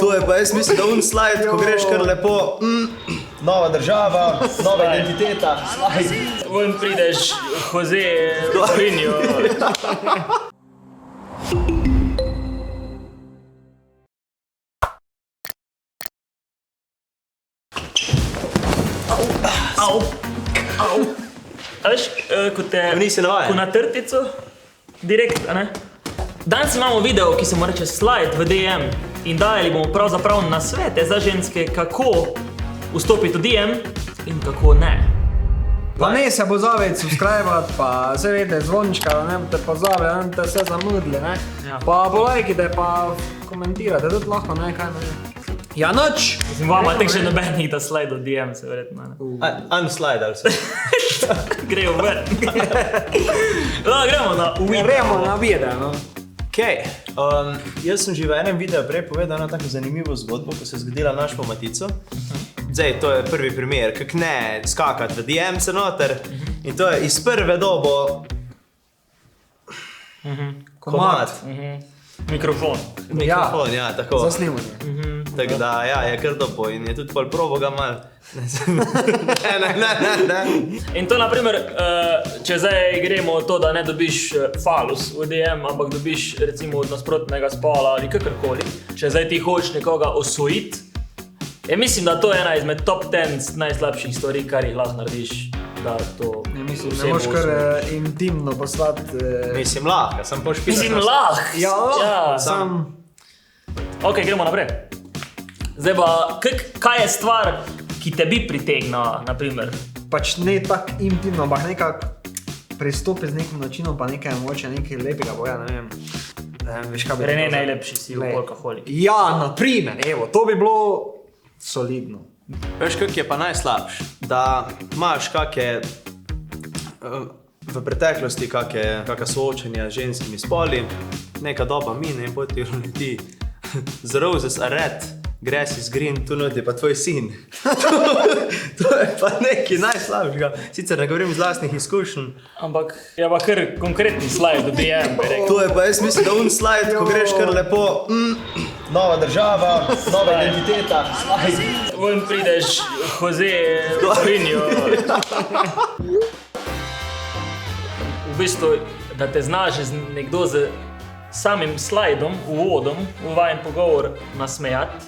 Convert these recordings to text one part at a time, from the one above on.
To je pa, jaz mislim, da slide, ko greš kar lepo, nova država, nova identiteta, slide. Ven prideš, Jose Mourinho. Au. Veš, ko na trtico, direkt, a ne? Danes imamo video, ki se mu reče slide v DM in dajali bomo pravzaprav nasvete za ženske, kako vstopiti v DM in kako ne. Pa ne se pozaviti, subscribe-at, pa se vedete, zvončka, da ne boste pozavili, da ne boste vse zamudili, ne? Pa polajkite, pa komentirate, tudi lahko, ne, kaj ne. Ja, noč! Mislim, vama tek še nobenih da slide v DM, se verjetno, ne? Unslide ali se. Grejo ven. Gremo na video, no. Okay. Jaz sem že v enem videu prej povedal eno tako zanimivo zgodbo, ko se je zgodila našo matico. Zdaj, to je prvi primer, kak ne skakati v DM se noter. In to je iz prve dobo komad. Mikrofon, ja, tako. Za snemanje. Tako da, ja, je kar dopo in je tudi pol probo ga mal. Ne. In to, naprimer, če zdaj gremo to, da ne dobiš falus v DM, ampak dobiš recimo od nasprotnega spola ali kakorkoli, če zdaj ti hočeš nekoga osvojiti, mislim, da to je ena izmed top 10 najslabših stvari, kar jih lahko narediš. Mislim, ne moš kar intimno poslati... Mislim, lahko, sem pošpilati. Mislim, lahko! Ja, sam... Ok, gremo naprej. Zdaj pa, kaj je stvar, ki te bi pritegnila, naprimer? Pač ne tak intimno, ampak nekak pristopi z nekim načinom, pa nekaj moče, nekaj lepega boja, ne vem. Veš, kaj bi... Rene najlepši si v Polkaholik. Ja, naprimer, evo, to bi bilo solidno. Veš, kak je pa najslabš? Da imaš kakje v preteklosti kakšna soočenja z ženskimi spoli, neka doba mine in potem ti uleti z roses are red, grass is green, tu noti pa tvoj sin. To je pa nekaj najslabšega. Sicer ne govorim iz lastnih izkušenj. Ampak je pa kar konkretni slide v DM. To je pa, jaz mislim, da slide, ko greš kar lepo, nova država, nova identiteta, slide. Ven prideš, Jose Mourinho. V bistvu, da te znaš nekdo z samim slajdom, uvodom, v vajen pogovor nasmejati,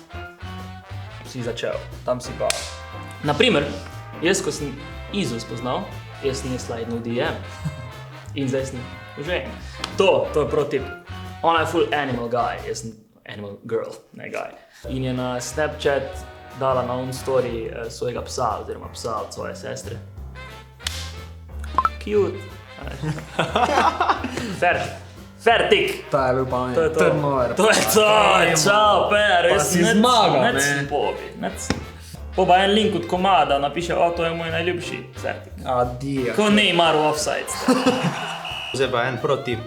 si začel, tam si pa. Naprimer, jaz, ko sem Izo spoznal, jaz sem slajdnil DM in zdaj sem užen. To je prav tip. Ona je full animal guy, jaz sem animal girl, ne guy. In je na Snapchat dala na story svojega psa, oziroma psa od svoje sestre. Cute. Fertik. Ta je bil pa To je to. Trnover. To je to. Čau, Per. Pa si zmagal, ne? Nec sem pobi. Poba en link od komada, napiše, to je moj najljubši. Fertik. Adijo. Ko Neymar v offside. Zdaj pa en protip,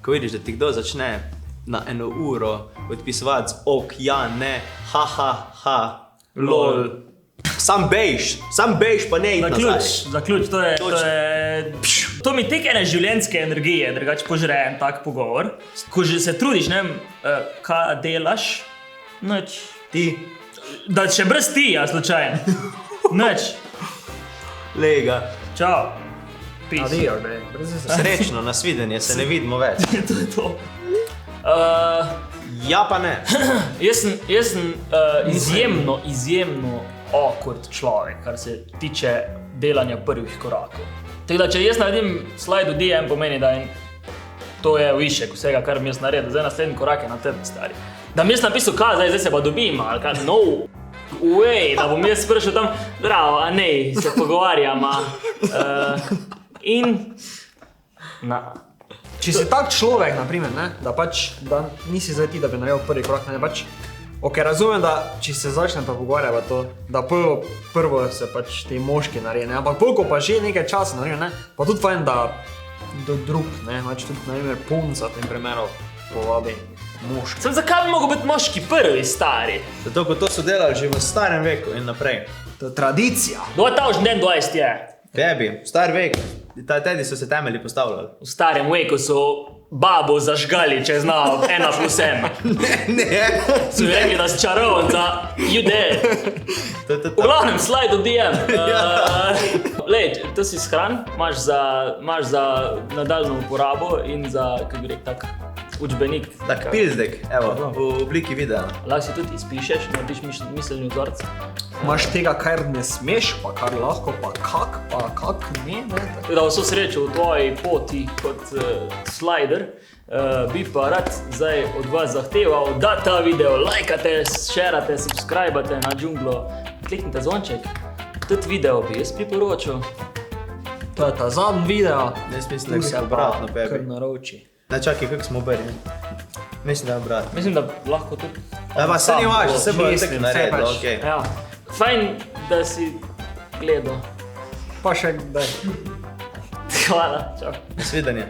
ko vidiš, da ti kdo začne na 1 uro odpisovati z ok, ja, ne, ha, ha, ha, lol. Sam bejš pa ne id nazaj. Zaključ, to je... To mi tek ene življenjske energije, drugače požre en tak pogovor. Ko že se trudiš, ne vem, kaj delaš, nič. Ti? Da še brez ti, ja, slučajen. Nič. Lega. Čau. Peace. Adijo, bre. Srečno, nasvidenje, se ne vidimo več. To je to. Ja pa ne. Jaz sem izjemno awkward človek, kar se tiče delanja prvih korakov. Tako da, če jaz naredim slide v DM, pomeni, da to je višek vsega, kar mi jaz naredil. Zdaj naslednji korak je na tebi, stari. Da mi jaz napisal, zdaj se pa dobim, ali kaj, no way, da bom jaz sprašal tam, zdravo, a ne, se pogovarjam, in... Če si tak človek, naprimer, ne, da pač, da nisi zdaj ti, da bi naredil prvi korak, ne, pač, ok, razumem, da če se začne pa pogovarjati to, da prvo se pač ti moški naredi, ne, ampak polko pa že nekaj časa naredi, ne, pa tudi fajn, da do drug, ne, pač tudi, na primer, punca v tem primeru povabi moški. Zakaj bi mogel biti moški prvi, stari? Zato, ko to so delali že v starem veku in naprej. To je tradicija. 2020 je. Tebi, star vek, tedi so se temelji postavljali. V starem veku so babo zažgali, če zna 1+1. Ne. So mi rekli, da si čarovnica, you dead. V glavnem, slide v DM. Lej, to si shran, imaš za nadaljno uporabo in za, kako bi rekel, tak učbenik. Tak pilzdek, evo, v obliki videa. Lahko si tudi izpišeš, narediš miselni vzorc. Imaš tega, kar ne smeš, pa kar lahko, pa kak ne. Tako da vso srečo v tvoji poti kot slider, bi pa rad zdaj od vas zahteval, da ta video lajkate, šerate, subscribate na Džunglo, kliknite zvonček. Tudi video bi jaz priporočil. To je ta zadnji video. Jaz mislim, da se obratno Kar pebi. naroči. Ne, čakaj, kako smo obrni? Mislim, da je obratno. Mislim, da lahko tudi... Pa se ni važno, se bo Mislim, tako saj naredilo, pač. okej. Ja, fajn, da si gledal. Pa še kdaj. Hvala, čau. Nasvidenje.